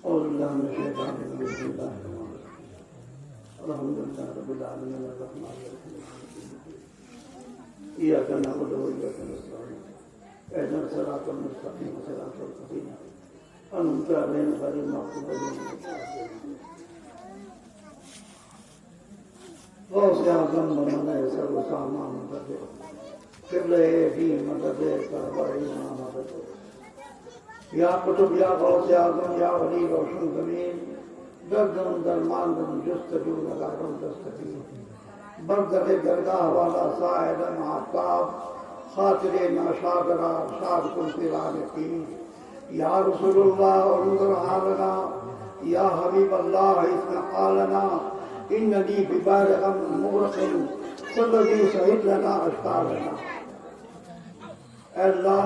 أعوذ بالله من الشيطان الرجيم بسم الله الرحمن الرحيم الحمد لله رب العالمين الرحمن الرحيم إياك نعبد وإياك نستعين اهدنا الصراط المستقيم صراط الذين أنعمت عليهم غير المغضوب عليهم ولا الضالين غوث اعظم بنانا سر سامان مدد قبلہ فی مدد کعبہ مدد یا قطب یا غوث اعظم یا ولی روشن زمین گردن درمان دن جستجو لگارم دستگیر بردر درگاہ والا سائد محتاب خاطر ناشادرہ شاد کن پیرانتی یا رسول اللہ انظر حالنا یا حبیب اللہ اسم قالنا اننی ببارغم مغرق فالذی شہد لنا اشکالنا. اے اللہ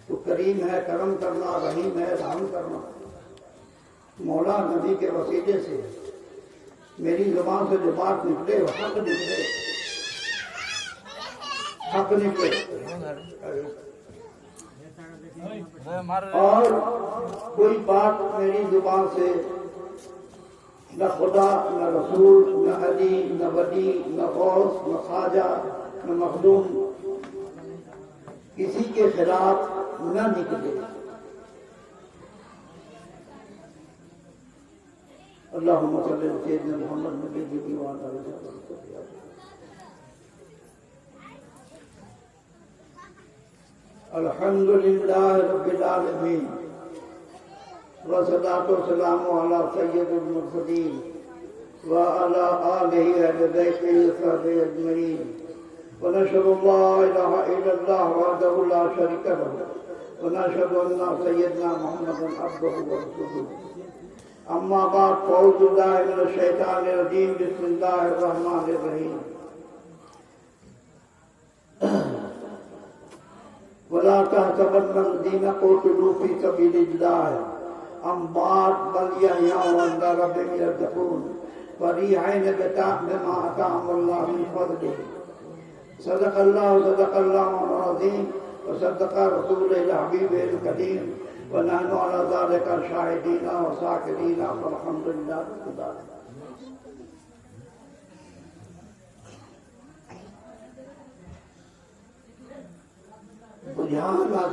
تو کریم ہے، کرم کرنا، رحیم ہے، رحم کرنا. مولا نبی کے وسیلے سے میری زبان سے جو بات نکلے وہ حق نکلے، حق نکلے. اور کوئی بات میری زبان سے نہ خدا نہ رسول نہ علی نہ ولی نہ غوث نہ خواجہ نہ مخدوم کسی کے خلاف نہ نکلے. اللہم صلی علی سیدنا محمد نبی جی وعلیہ وسلم. الحمدللہ رب العالمین والصلاة والسلام علی سید المرسلین وعلی آلہ اہل بیتہ وصحبہ اجمعین. ونشهد ان لا اله الا الله وحده لا شريك له ونشهد ان سيدنا محمدا عبده ورسوله. اما بعد فاعوذ بالله من الشيطان الرجيم بسم الله الرحمن الرحيم. ولا تحسبن الذين قتلوا في سبيل الله اموات بل يحيون عند ربهم يرزقون فرحين بما آتاهم الله من فضله. صدق اللہ العظیم وصدق رسولہ الحبیب الکریم ونحن علی ذلک شاہدین وشاکرین والحمدللہ رب العالمین. بجھانا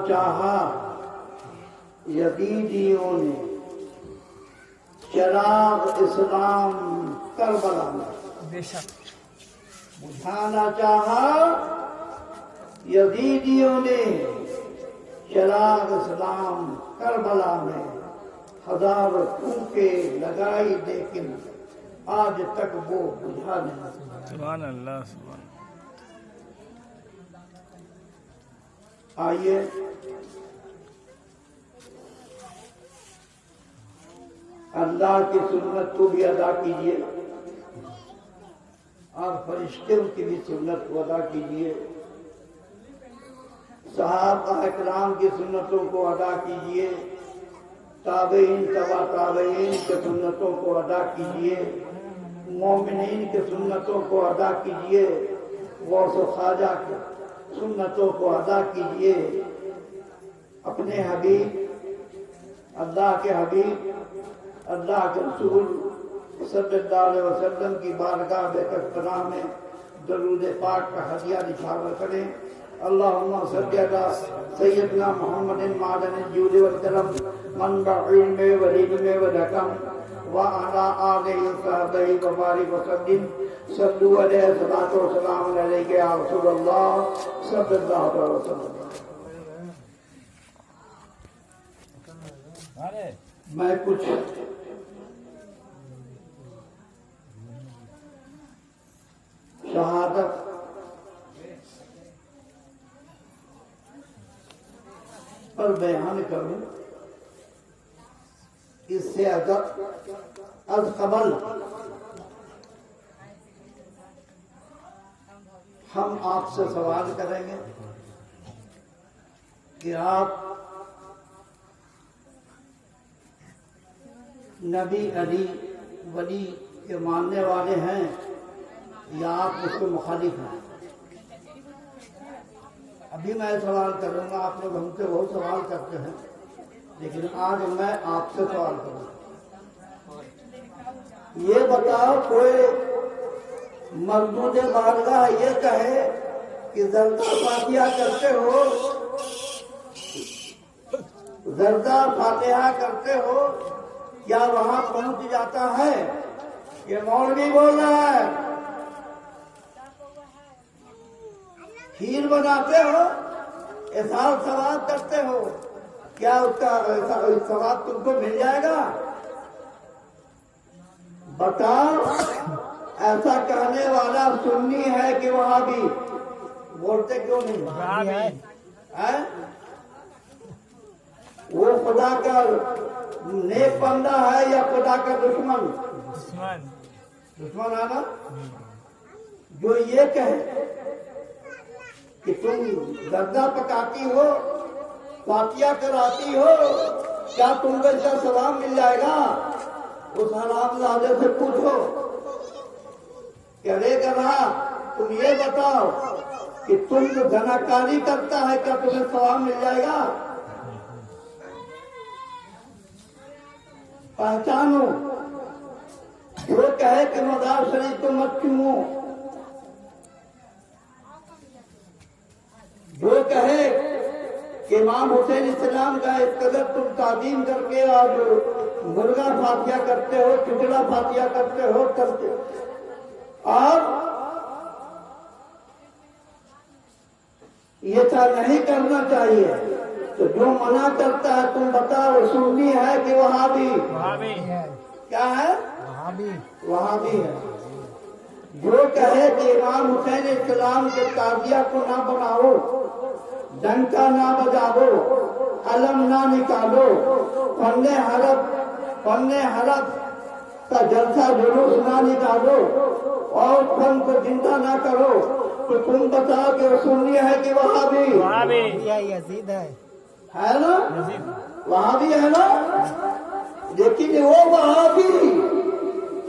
چاہا یزیدیوں نے چراغ اسلام کربلا میں. بجھانا چاہا یزیدیوں نے چراغ اسلام کربلا میں. ہزاروں پھونکے لگائی لیکن آج تک وہ بجھا نہیں. سبحان اللہ سبحان. آئیے اللہ کی سنت کو بھی ادا کیجیے اور فرشتوں کی بھی سنت کو ادا کیجیے. صحابہ اکرام کی سنتوں کو ادا کیجیے. تابعین تبع تابعین کی سنتوں کو ادا کیجیے. مومنین کی سنتوں کو ادا کیجیے. غوث و خواجہ کی سنتوں کو ادا کیجیے. اپنے حبیب اللہ کے حبیب اللہ کے رسول صلی اللہ علیہ وسلم کی بارگاہ بیکرام میں درود پاک کا ہدیہ نچھاور کریں. اللہم صلی علی سیدنا محمد معدن الجود والکرم منبع علم وعلم والحکم وعلی آلہ وصحبہ وبارک وسلم. صلو علیہ الصلاۃ والسلام علیک یا رسول اللہ صلی اللہ علیہ وسلم. میں کچھ شہادت پر بیان کروں. اس سے از قبل ہم آپ سے سوال کریں گے کہ آپ نبی علی ولی کے ماننے والے ہیں یا آپ اس کے مخالف ہیں؟ اب ابھی میں سوال کروں گا، آپ لوگ ہم سے بہت سوال کرتے ہیں، لیکن آج میں آپ سے سوال کروں گا۔ یہ بتاؤ، کوئی مردود بارگاہ یہ کہے کہ زردہ فاتحہ کرتے ہو، زردہ فاتحہ کرتے ہو، کیا وہاں پہنچ جاتا ہے؟ یہ مولوی بول رہا ہے۔ کھیر بناتے ہو، احسان ثواب کرتے ہو، کیا اس کا ثواب تم کو مل جائے گا؟ بتاؤ، ایسا کہنے والا سنی ہے کہ وہاں بھی بولتے کیوں نہیں؟ وہ خدا کا نیک بندہ ہے یا خدا کا دشمن؟ دشمن ہے نا؟ جو یہ کہے کہ تم زردہ پکاتی ہو، فاتحہ کراتی ہو، کیا تم کو اس کا ثواب مل جائے گا؟ اس حرام زادے سے پوچھو کہ ارے گدھا، تم یہ بتاؤ کہ تم جو زناکاری کرتا ہے کیا تمہیں ثواب مل جائے گا؟ پہچانو، جو کہے کہ مزار شریف کو مت چومو، جو کہے کہ امام حسین السلام کا اس قدر تم تعظیم کر کے اور مرغا فاتحہ کرتے ہو، چچڑا فاتحہ کرتے ہو، اور یہ نہیں کرنا چاہیے، تو جو منع کرتا ہے تم بتاؤ سنی ہے کہ وہابی؟ کیا ہے؟ وہابی ہے۔ جو کہے کہ امام حسین السلام کے تعزیہ کو نہ بناؤ، ڈنکا نہ بجاؤ، علم نہ نکالو، فن حلب کا جلسہ جلوس نہ نکالو اور فن کو زندہ نہ کرو، تو تم بتاؤ کہ وہ سنی ہے کہ وہابی؟ یزید ہے نا؟ وہابی ہے نا؟ لیکن وہ وہابی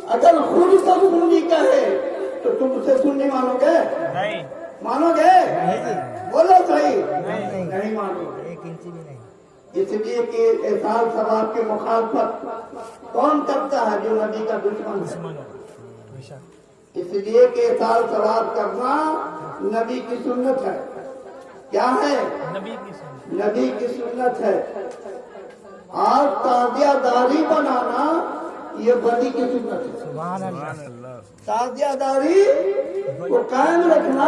اگر خود کو سنی کہے تو تم اسے سنی مانو گے؟ نہیں مانو گے؟ بولو صحیح، نہیں۔ نہیں مانو گے۔ ایک انچ بھی نہیں۔ اس لیے کہ احسان ثواب کی مخالفت کون کرتا ہے؟ جو نبی کا دشمن ہے۔ اس لیے کہ احسان ثواب کرنا نبی کی سنت ہے۔ کیا ہے؟ نبی کی سنت ہے۔ اور تعزیہ داری بنانا یہ ولی کی سنت ہے۔ سبحان اللہ۔ تعزیہ داری کو قائم رکھنا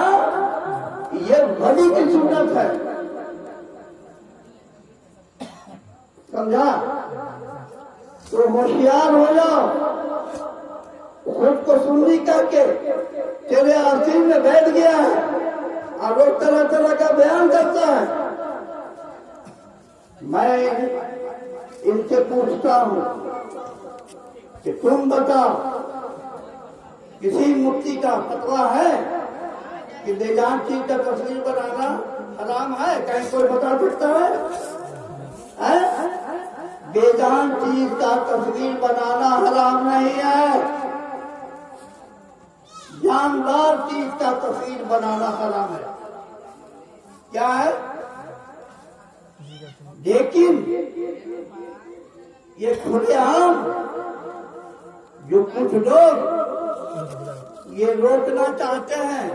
یہ ولی کی سنت ہے۔ سمجھا؟ تو ہوشیار ہو جاؤ، خود کو سنی کر کے تیرے آسین میں بیٹھ گیا ہے اور وہ طرح طرح کا بیان کرتا ہے۔ میں ان سے پوچھتا ہوں کہ تم بتاؤ، کسی مفتی کا فتویٰ ہے کہ بے جان چیز کا تصویر بنانا حرام ہے؟ کہیں کوئی بتا سکتا ہے؟ بے جان چیز کا تصویر بنانا حرام نہیں ہے، جاندار چیز کا تصویر بنانا حرام ہے۔ کیا ہے؟ لیکن یہ کھلے عام جو کچھ لوگ یہ روکنا چاہتے ہیں،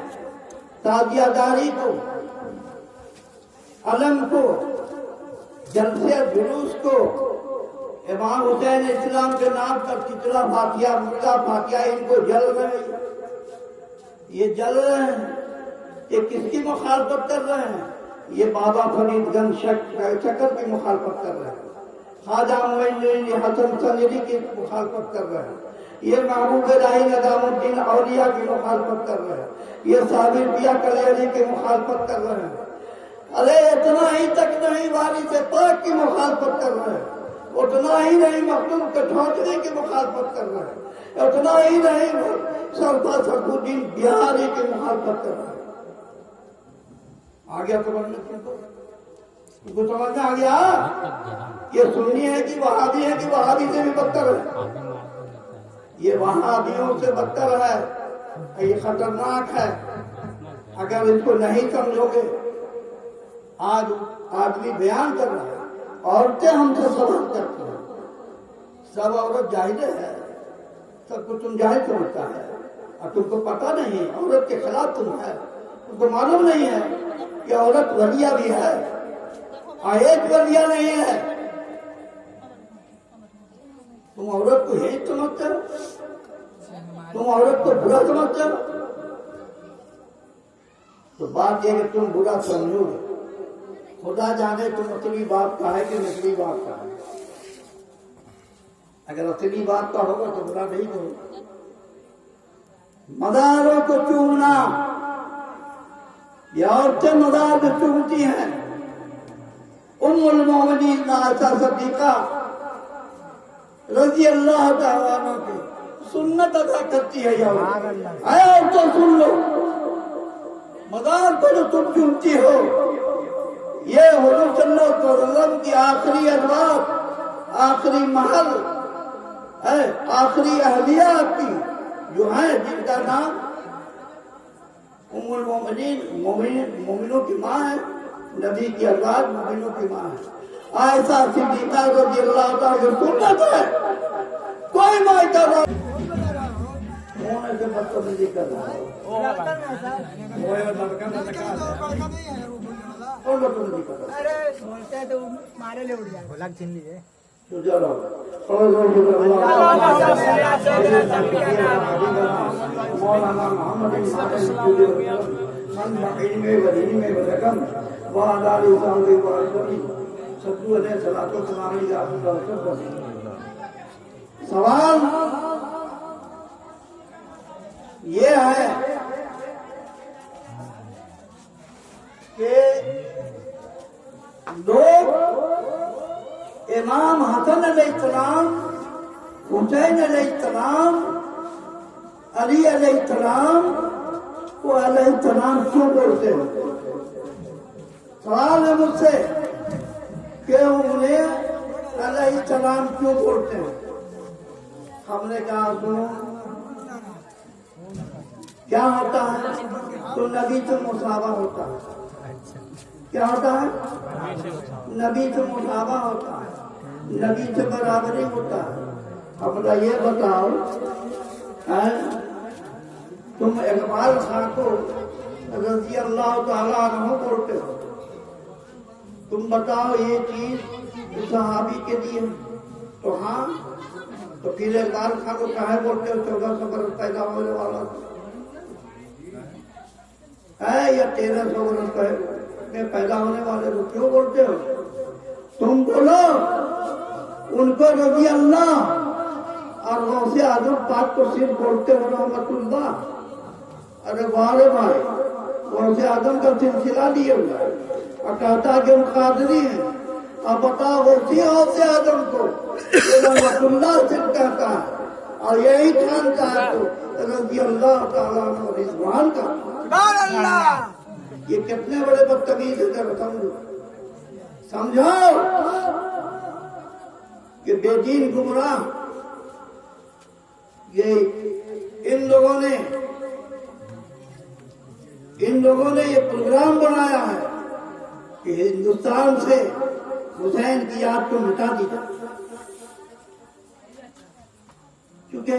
تعزیہ داری کو، علم کو، جلسے جلوس کو، امام حسین اسلام کے نام پر چچڑا فاتحہ، مرغا فاتحہ، ان کو جل رہے ہیں۔ یہ جل رہے ہیں، یہ کس کی مخالفت کر رہے ہیں؟ یہ بابا فرید گنج شکر کی مخالفت کر رہے ہیں، خواجہ معین حسن سنجری کی مخالفت کر رہے ہیں، یہ محبوب الہی نظام الدین اولیاء کی مخالفت کر رہے ہیں، یہ صابر پیا کلیری کی مخالفت کر رہے ہیں۔ ارے اتنا ہی تک نہیں، وارث پاک کی مخالفت کر رہے ہیں، اتنا ہی نہیں، مخدوم کے ٹھوکری کی مخالفت کر رہے ہیں، اتنا ہی نہیں، سرفا سرفالدین بہاری کی مخالفت کر رہے ہیں۔ آگیا تو بڑھنے تم کو سمجھ میں آ گیا؟ یہ سنی ہے کہ وہابی ہے کہ وہابی سے بھی بدتر ہے؟ یہ وہابیوں سے بدتر ہے، یہ خطرناک ہے۔ اگر اس کو نہیں سمجھو گے آج آدمی بیان کر رہا ہے، عورتیں ہم سے سوال کرتی ہیں، سب عورت جاہل ہے، سب کو تم جاہل سمجھتا ہے، اور تم کو پتہ نہیں عورت کے خلاف تم ہے، تم کو معلوم نہیں ہے کہ عورت ولیہ بھی ہے اور ایک ولیہ نہیں ہے، تم عورت کو ہی سمجھتے ہو، تم عورت کو برا سمجھتے ہو، تو بات یہ کہ تم برا سمجھو گے، خدا جانے تم اصلی بات کا ہے کہ نقلی بات کا ہے، اگر اصلی بات کا ہوگا تو برا نہیں کرو۔ مزاروں کو چومنا، یہ عورتیں مزار کو چومتی ہیں، ام المومنین عائشہ صدیقہ رضی اللہ تعالیٰ عنہ کی سنت ادا کرتی ہے، یہ عورتیں سن لو، مزار کو جو تم چومتی ہو، یہ حضور صلی اللہ علیہ وسلم کی آخری ازواج، آخری محل ہے، آخری اہلیہ کی جو ہیں، جن کا نام ام المومنین، مومنوں کی ماں ہے، نبی کی ازواج مومنوں کی ماں ہے، عائشہ صدیقہ رضی اللہ تعالیٰ کی سنت ہے، کوئی مائتہ ہونے سے بدتمیزی کر رہا ہے، بولتے تو مارے لے اٹھ جائے، لگ چھین لیجیے۔ مولانا محمد سوال یہ ہے کہ لوگ امام حسن علیہ السلام، حسین علیہ السلام، علی علیہ السلام کو علیہ السلام کیوں بولتے ہیں؟ سوال ہے مجھ سے کہ انہیں علیہ السلام کیوں بولتے ہیں؟ ہم نے کہا سنو، کیا ہوتا ہے؟ تو نبی سے مساوا ہوتا ہے، کیا ہوتا ہے؟ نبی سے مساوا ہوتا ہے، نبی سے برابری ہوتا ہے۔ اب یہ بتاؤ، تم اقبال خان کو رضی اللہ تعالیٰ عنہ بولتے ہو، تم بتاؤ یہ چیز صحابی کے لیے تو ہاں، تو پھر اقبال خان کو کہے بولتے ہو 1400 برس پیدا ہونے والا ہے یا 1300 برس میں پیدا ہونے والے کو کیوں بولتے ہو؟ تم بولو ان کو رضی اللہ اور غوث اعظم پاک کو صرف بولتے ہو رحمت اللہ۔ ارے بارے بھائی، غوث اعظم کا سلسلہ لیے ہوا ہے اور کہتا کہ ہم قادری ہیں، اب بتاؤ غوث اعظم کو رحمت اللہ صرف کہتا ہے اور یہی جانتا ہے تو رضی اللہ تعالیٰ عنہ رضوان کا، یہ کتنے بڑے بدتمیز ہے، سمجھو کہ بے دین گمراہ یہ ان لوگوں نے یہ پروگرام بنایا ہے کہ ہندوستان سے حسین کی یاد کو مٹا دی جائے، کیونکہ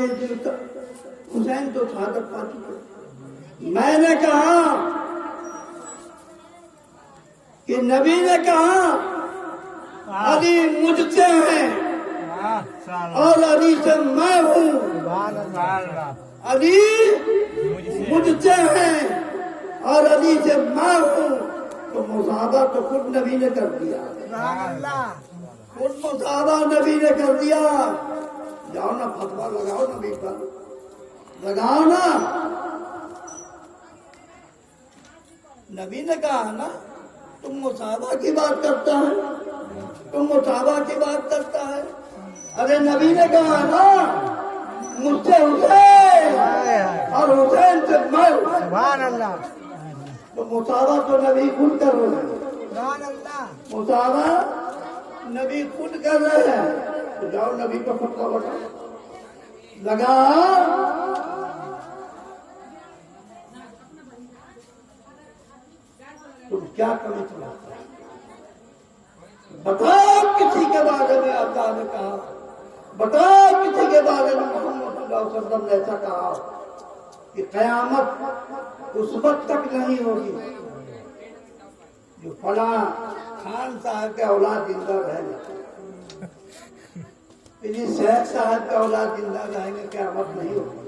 حسین تو شہادت پا چکے۔ میں نے کہا کہ نبی نے کہا علی مجھ سے ہیں اور علی سے میں ہوں، علی مجھ سے ہیں اور علی سے میں ہوں، تو مصاحبہ تو خود نبی نے کر دیا، خود مصاحبہ نبی نے کر دیا۔ جاؤ نا فتویٰ لگاؤ نبی پر، لگاؤ نا، نبی نے کہا نا تم مصاحبہ کی بات کرتا ہے، تم مصاحبہ کی بات کرتا ہے، ارے نبی نے کہا نا مجھ سے حسین اور حسین سے میں، سبحان اللہ، تو مصاحبہ تو نبی خود کر رہے ہیں، سبحان اللہ، مصاحبہ نبی خود کر رہے ہیں، تو جاؤ نبی کو فتویٰ لگا۔ تم کیا کمی چلاتے ہیں؟ بتا کسی کے بارے میں اللہ نے کہا، بتا کسی کے بارے میں محمد صلی اللہ علیہ وسلم نے ایسا کہا کہ قیامت اس وقت تک نہیں ہوگی جو فلاں خان صاحب کے اولاد زندہ رہیں گے، کسی شیخ صاحب کے اولاد زندہ رہیں گے، قیامت نہیں ہوگی،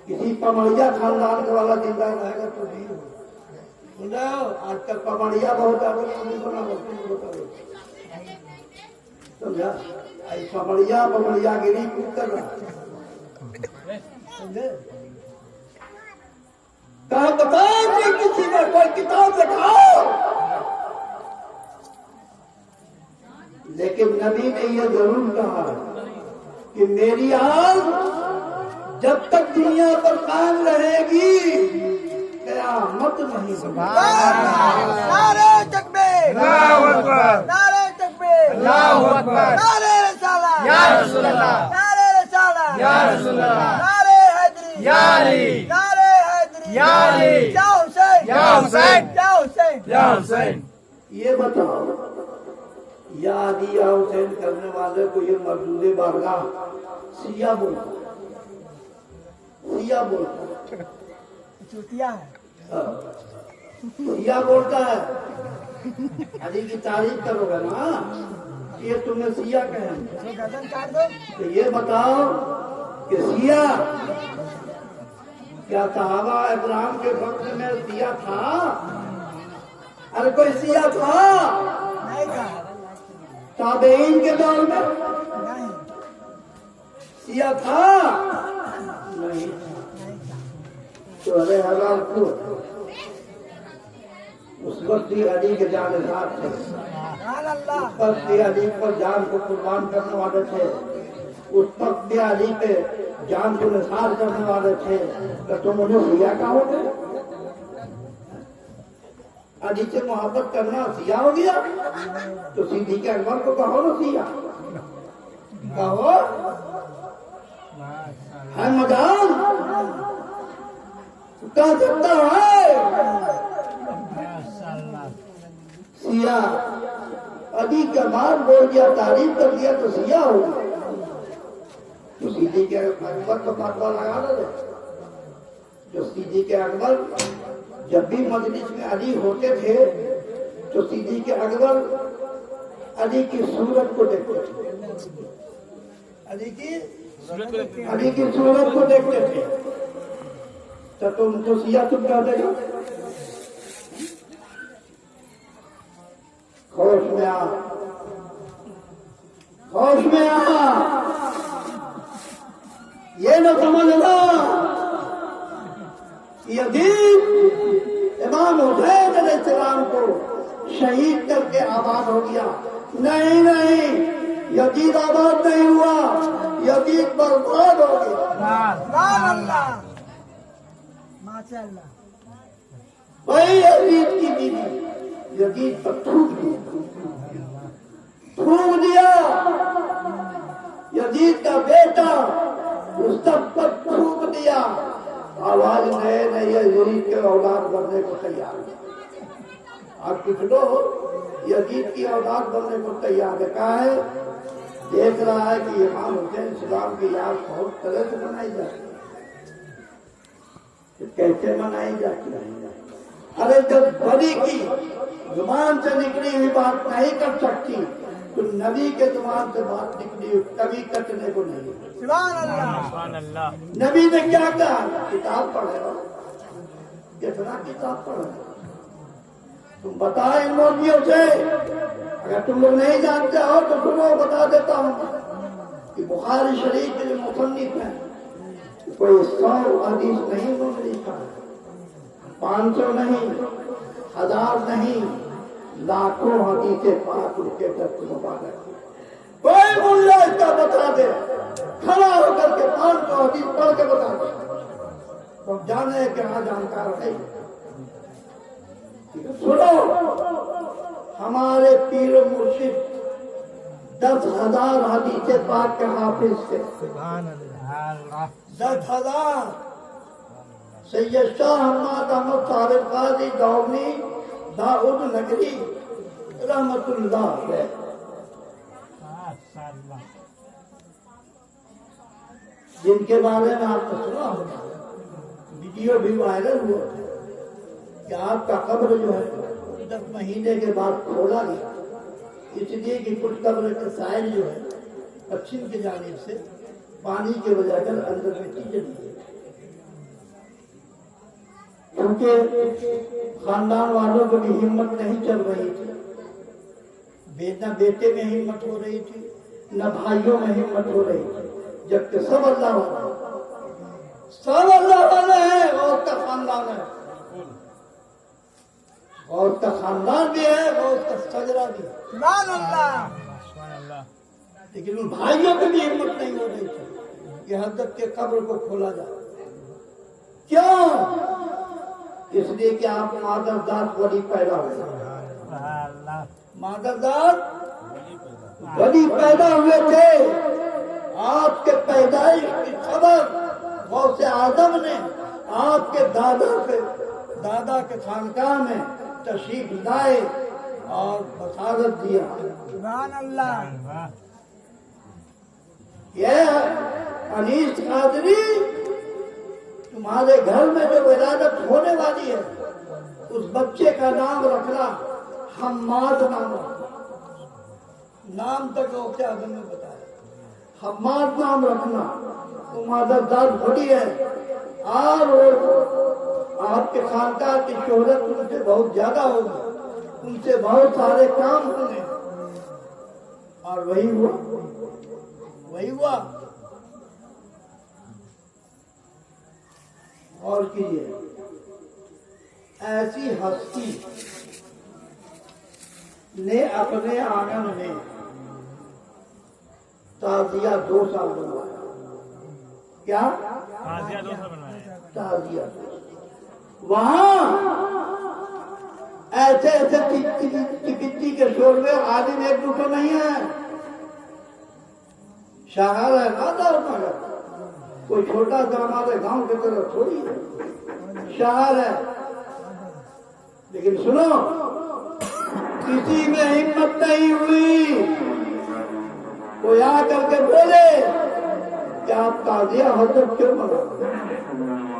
کسی پمڑیا خاندان کا والا زندہ رہے گا تو نہیں ہوگا۔ آج کل پمڑیا بہت سمجھا، پمڑیا گیری کچھ کر رہا سمجھے، کہا بتا کہ کسی نے کوئی کتاب دکھاؤ، لیکن نبی نے یہ ضرور کہا کہ میری آنکھ جب تک دنیا پر قائم رہے گی قیامت نہیں ہوگی۔ نعرہ تکبیر، اللہ اکبر، نعرہ تکبیر، اللہ اکبر، نعرہ رسالہ یا رسول اللہ، نعرہ رسالہ یا رسول اللہ، نعرہ حیدری، یا علی، نعرہ حیدری، یا علی، یا حسین، یا حسین، یا حسین۔ یا حسین۔ یہ بتاؤ یا علی یا حسین کرنے والے کو یہ مردود بارگاہ سیاہ بولتا ہے، سیاہ بولتا ہے، چوتیا ہے، سیاہ بولتا ہے۔ علی کی تعریف کرو گے نا، یہ تمہیں سیاہ کہیں گے، گردن کاٹ دو۔ تو یہ بتاؤ کہ سیاہ کیا صحابہ اکرام کے وقت میں سیاہ تھا؟ ارے کوئی سیاہ تھا؟ نہیں تھا، تابعین کے دور میں نہیں، سیاہ تھا؟ نہیں تھا۔ تو ارے حلال کو اس وقت بھی علی کے جانشین تھے، سبحان اللہ، اس وقت بھی علی پر جان کو قربان کرنے والے تھے، اس وقت بھی علی پہ جان کو نثار کرنے والے تھے، تو تم انہیں سیاہ کہو گے؟ علی سے محبت کرنا سیاہ ہو گیا؟ تو صدیق اکبر کو کہو نا سیاہ، کہو ہے مدان کہہ سکتا ہے سیاہ۔ علی کا مال بول دیا، تعریف کر دیا تو سیاہ ہو گیا، تو صدیق اکبر کا مرتبہ لگا دے، جو صدیق اکبر جب بھی مجلس میں علی ہوتے تھے تو صدیق اکبر علی کی صورت کو دیکھتے تھے، علی کی صورت کو دیکھتے تھے، تو تم کو سیاہ تم کہہ دے گا؟ ہوش میں آ، ہوش میں آ، یہ نہ سمجھنا یزید امام حسین علیہ السلام کو شہید کر کے آباد ہو گیا، نہیں نہیں، یزید آباد نہیں ہوا، یزید برباد ہو گیا۔ سبحان اللہ، ماشاء اللہ، وہی یزید کی بیوی یزید پر تھوک دیا، یزید کا بیٹا اس سب پر تھوک دیا، آواز نئے نئے یزید کے اولاد بننے کو تیار ہے۔ آپ کچھ لوگ یزید کی اولاد بننے کو تیار ہے، کہا ہے دیکھ رہا ہے کہ امام حسین اسلام کی یاد بہت طرح سے منائی جاتی ہے، کیسے منائی جاتی ہے؟ ارے جب بڑی کی زبان سے نکلی ہوئی بات نہیں کر سکتی تو نبی کے زبان سے بات نکلی کبھی کٹنے کو نہیں۔ سبحان اللہ، سبحان اللہ، نبی نے کیا کہا؟ کتاب پڑھے ہو، کتنا کتاب پڑھے تم بتاؤ ان مولویوں سے، اگر تم لوگ نہیں جانتے ہو تو سنو، بتا دیتا ہوں کہ بخاری شریف کے جو مصنف ہیں کوئی 100 حدیث نہیں انہوں نے لکھا، 500 نہیں، 1000 نہیں، لاکھوں حدیث پاک ان کے دست مبارک۔ کوئی ملا اس کا بتا دے، کھڑا ہو کر کے 500 حدیث پڑھ کے بتا دے، تم جانے کہ ہاں جانکار نہیں۔ سنو، ہمارے پیر و مرشد 10,000 حدیث پاک کے حافظ تھے، 10,000۔ سید شاہ حماد احمد صاحب قاضی دومی داؤد نگری رحمت اللہ علیہ جن کے بارے میں آپ نے سنا ہوگا، ویڈیو بھی وائرل ہوا تھا کہ آپ کا قبر جو ہے 10 مہینے کے بعد کھولا گیا، اس لیے کہ کچھ قبر کے سائل جو ہے پچھم کی جانب سے پانی کے وجہ کر اندر مٹی چلی گئی، کیونکہ خاندان والوں کو بھی ہمت نہیں چل رہی تھی، نہ بیٹے میں ہمت ہو رہی تھی، نہ بھائیوں میں ہمت ہو رہی تھی، جبکہ سب اللہ والے ہیں، عورت کا خاندان ہے، عورت کا خاندان بھی ہے، عورت کا سجرا بھی ہے، سبحان اللہ لیکن ان بھائیوں کی بھی ہمت نہیں ہو رہی تھی کہ حضرت کے قبر کو کھولا جائے۔ کیوں؟ اس لیے کہ آپ مادردار ولی پیدا ہوئے، مادردار ولی پیدا ہوئے تھے، آپ کے پیدائش کی خبر غوث اعظم نے آپ کے دادا کے خانقاہ میں تشریف لائے اور بشارت دیا۔ سبحان اللہ یہ انیس قادری تمہارے گھر میں جو ولادت ہونے والی ہے اس بچے کا نام رکھنا حماد نام رکھنا، نام تک غوث اعظم نے بتایا، حماد نام رکھنا، وہ مادردار بڑی ہے اور آپ کے خانقاہ کی شہرت ان سے بہت زیادہ ہوگی، ان سے بہت سارے کام ہونے، اور وہی ہوا۔ اور کیجیے، ایسی ہستی نے اپنے آنگن میں تعزیہ 2 سال بنوایا۔ کیا تعزیہ؟ وہاں ایسے چکتی کے شور میں عالم ایک دوسرے نہیں ہے، شہر ہے راجا نگر، کوئی چھوٹا سا ہمارے گاؤں کی طرف تھوڑی ہے، شہر ہے۔ لیکن سنو، کسی میں ہمت نہیں ہوئی کوئی آ کر کے بولے کہ آپ تعزیہ حضرت کیوں مناتے ہیں؟